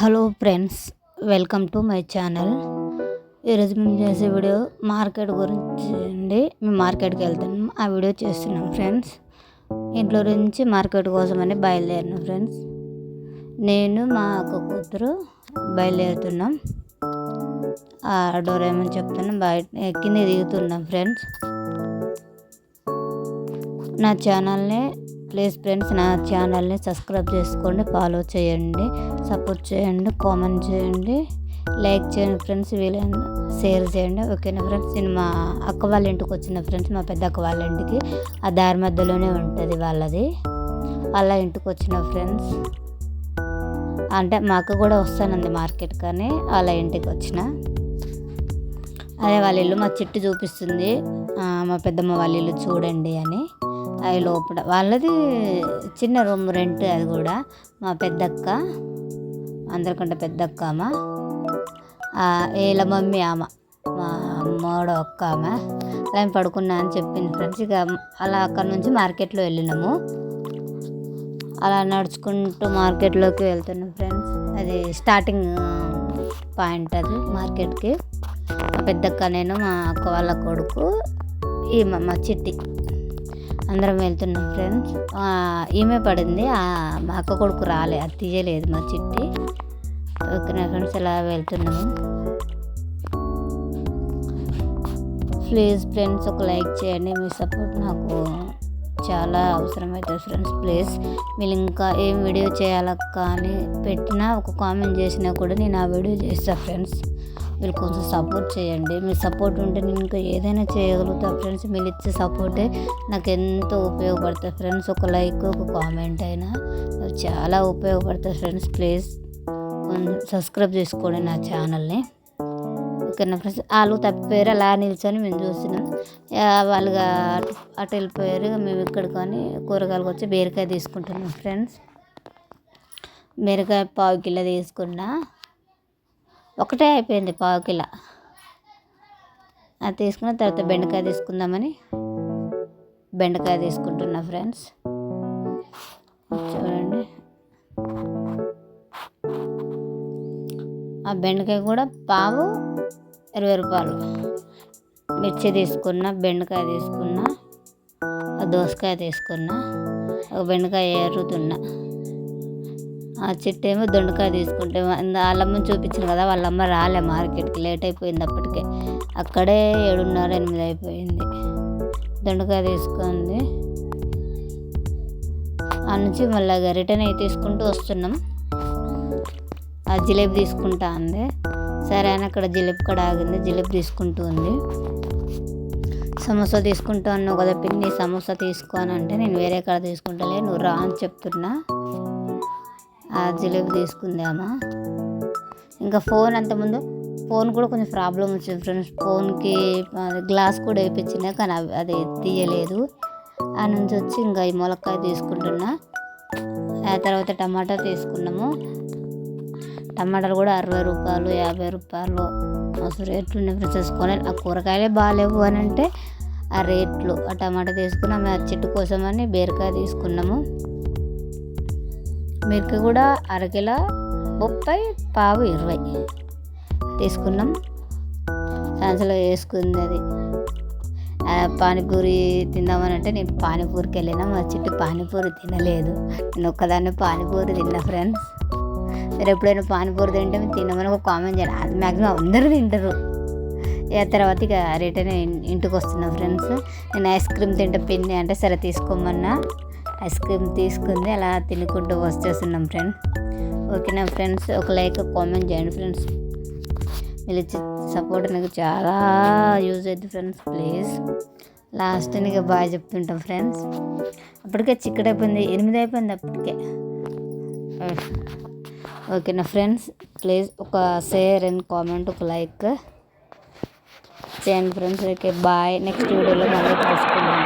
Hello friends, welcome to my channel. ఈరోజు మేము చేసే వీడియో మార్కెట్ గురించి అండి. మేము మార్కెట్కి వెళ్తున్నాం, ఆ వీడియో చేస్తున్నాం ఫ్రెండ్స్. ఇంట్లో నుంచి మార్కెట్ కోసమని బయలుదేరినాం ఫ్రెండ్స్. నేను మా అక్క కూతురు బయలుదేరుతున్నాం. ఆ డోర్ ఏమని చెప్తున్నాం, బయట కింద దిగుతున్నాం ఫ్రెండ్స్. నా ఛానల్ని ప్లీజ్ ఫ్రెండ్స్, నా ఛానల్ని సబ్స్క్రైబ్ చేసుకోండి, ఫాలో చేయండి, సపోర్ట్ చేయండి, కామెంట్ చేయండి, లైక్ చేయండి ఫ్రెండ్స్, వీలైన షేర్ చేయండి. ఓకేనా ఫ్రెండ్స్. నేను మా అక్క వాళ్ళ ఇంటికి వచ్చిన ఫ్రెండ్స్, మా పెద్ద అక్క వాళ్ళ ఇంటికి. ఆ దారి మధ్యలోనే ఉంటుంది వాళ్ళది. వాళ్ళ ఇంటికి వచ్చిన ఫ్రెండ్స్, అంటే మా అక్క కూడా వస్తానంది మార్కెట్, కానీ వాళ్ళ ఇంటికి వచ్చిన. అదే వాళ్ళ ఇల్లు మా చిట్టు చూపిస్తుంది, మా పెద్దమ్మ వాళ్ళ ఇల్లు చూడండి అని. అవి లోపల వాళ్ళది చిన్న రూమ్ రెంట్, అది కూడా మా పెద్దక్క, అందరికంటే పెద్దక్క ఆమె. వీళ్ళ మమ్మీ ఆమె, మా మూడో ఒక్క ఆమె. అలా పడుకున్నా అని చెప్పింది ఫ్రెండ్స్. ఇక అలా అక్కడ నుంచి మార్కెట్లో వెళ్ళినాము. అలా నడుచుకుంటూ మార్కెట్లోకి వెళ్తున్నాం ఫ్రెండ్స్. అది స్టార్టింగ్ పాయింట్ అది మార్కెట్కి. మా పెద్దక్క, నేను, మా అక్క వాళ్ళ కొడుకు, మా చిట్టి అందరం వెళ్తున్నాం ఫ్రెండ్స్. ఈమె పడింది, మా అక్క కొడుకు రాలే, అది తీయలేదు మా చిట్టి. ఓకేనా ఫ్రెండ్స్, ఇలా వెళ్తున్నాము. ప్లీజ్ ఫ్రెండ్స్, ఒక లైక్ చేయండి, మీ సపోర్ట్ నాకు చాలా అవసరమవుతుంది ఫ్రెండ్స్. ప్లీజ్ మీరు ఇంకా ఏం వీడియో చేయాలక్క అని పెట్టినా, ఒక కామెంట్ చేసినా కూడా నేను ఆ వీడియో చేస్తాను ఫ్రెండ్స్. మీరు కొంచెం సపోర్ట్ చేయండి. మీ సపోర్ట్ ఉంటే నేను ఇంకా ఏదైనా చేయగలుగుతా ఫ్రెండ్స్. మీరు ఇచ్చే సపోర్టే నాకు ఎంతో ఉపయోగపడుతుంది ఫ్రెండ్స్. ఒక లైక్, ఒక కామెంట్ అయినా చాలా ఉపయోగపడుతుంది ఫ్రెండ్స్. ప్లీజ్ కొంచెం సబ్స్క్రైబ్ చేసుకోండి నా ఛానల్ని. ఓకేనా ఫ్రెండ్స్. వాళ్ళు తప్పిపోయారు, అలా నిల్చొని మేము చూస్తున్నాం. వాళ్ళుగా అటు వెళ్ళిపోయారు. మేము ఇక్కడ కానీ కూరగాయలకు వచ్చి బీరకాయ తీసుకుంటున్నాం ఫ్రెండ్స్. బీరకాయ 1/4 కిలో తీసుకున్నా, ఒకటే అయిపోయింది 1/4 కిలో. అది తీసుకున్న తర్వాత బెండకాయ తీసుకుందామని బెండకాయ తీసుకుంటున్నా ఫ్రెండ్స్. చూడండి, ఆ బెండకాయ కూడా పావు 20 రూపాయలు. మిర్చి తీసుకున్నా, బెండకాయ తీసుకున్నా, దోసకాయ తీసుకున్నా, ఒక బెండకాయ ఏరుతున్నా. ఆ చెట్టు ఏమో దొండకాయ తీసుకుంటే వాళ్ళమ్మ చూపించింది కదా, వాళ్ళమ్మ రాలే మార్కెట్కి, లేట్ అయిపోయింది అప్పటికే. అక్కడే 7:30, 8 అయిపోయింది. దొండకాయ తీసుకుంది. ఆ నుంచి మళ్ళీ రిటర్న్ అయి తీసుకుంటూ వస్తున్నాం. ఆ జిలేబీ తీసుకుంటా అంది. సరే అని అక్కడ జిలేబీ కూడా ఆగింది, జిలేబీ తీసుకుంటూ ఉంది. సమోసా తీసుకుంటా అన్నావు కదా పిన్ని, సమోసా తీసుకో అని అంటే, నేను వేరే కాడ తీసుకుంటాలే, నువ్వు రా అని చెప్తున్నా. ఆ జిలేబీ తీసుకుందామా. ఇంకా ఫోన్, అంతకుముందు ఫోన్ కూడా కొంచెం ప్రాబ్లం వచ్చింది ఫ్రెండ్స్. ఫోన్కి గ్లాస్ కూడా వేయించిన, కానీ అది తీయలేదు. ఆ నుంచి వచ్చి ఇంకా ఈ ములక్కాయ తీసుకుంటున్నా. ఆ తర్వాత టమాటా తీసుకున్నాము. టమాటాలు కూడా 60 రూపాయలు, 50 రూపాయలు మస్తు రేట్లు ఉన్నాయి ఫ్రెండ్స్. వేసుకొని ఆ కూరగాయలే బాగాలేవు అని అంటే ఆ రేట్లు. ఆ టమాటా తీసుకున్నాం. ఆ చెట్టు కోసమని బీరకాయ తీసుకున్నాము. మిరపకాయ కూడా 1/2 కిలో 30, పావు 20 తీసుకున్నాం. సంచులో వేసుకుంది అది. పానీపూరి తిందామని అంటే నేను పానీపూరికి వెళ్ళినా, మా చెట్టు పానీపూరి తినలేదు. నేను ఒక్కదాన్ని పానీపూరి తిన్నా ఫ్రెండ్స్. మీరు ఎప్పుడైనా పానీపూరి తింటే మీరు తినమని ఒక కామెంట్ చేయండి. అది మ్యాక్సిమం అందరూ తింటారు. తర్వాత ఇక రిటర్న్ ఇంటికి వస్తున్నాం ఫ్రెండ్స్. నేను ఐస్ క్రీమ్ తింటే పిన్ని అంటే సరే తీసుకోమన్నా, ఐస్ క్రీమ్ తీసుకుంది. అలా తినుకుంటూ వచ్చేస్తున్నాం ఫ్రెండ్స్. ఓకేనా ఫ్రెండ్స్, ఒక లైక్, కామెంట్ చేయండి ఫ్రెండ్స్. మీరు ఇచ్చే సపోర్ట్ నాకు చాలా యూజ్ అవుతుంది ఫ్రెండ్స్. ప్లీజ్ లాస్ట్ నీకు బాగా చెప్తుంటాం ఫ్రెండ్స్. అప్పటికే చిక్కటి అయిపోయింది, 8 అయిపోయింది అప్పటికే. ఓకేనా ఫ్రెండ్స్, ప్లీజ్ ఒక షేర్ అండ్ కామెంట్, ఒక లైక్ చేయండి ఫ్రెండ్స్. Okay, bye. నెక్స్ట్ వీడియోలో మళ్ళీ కలుసుకుందాం.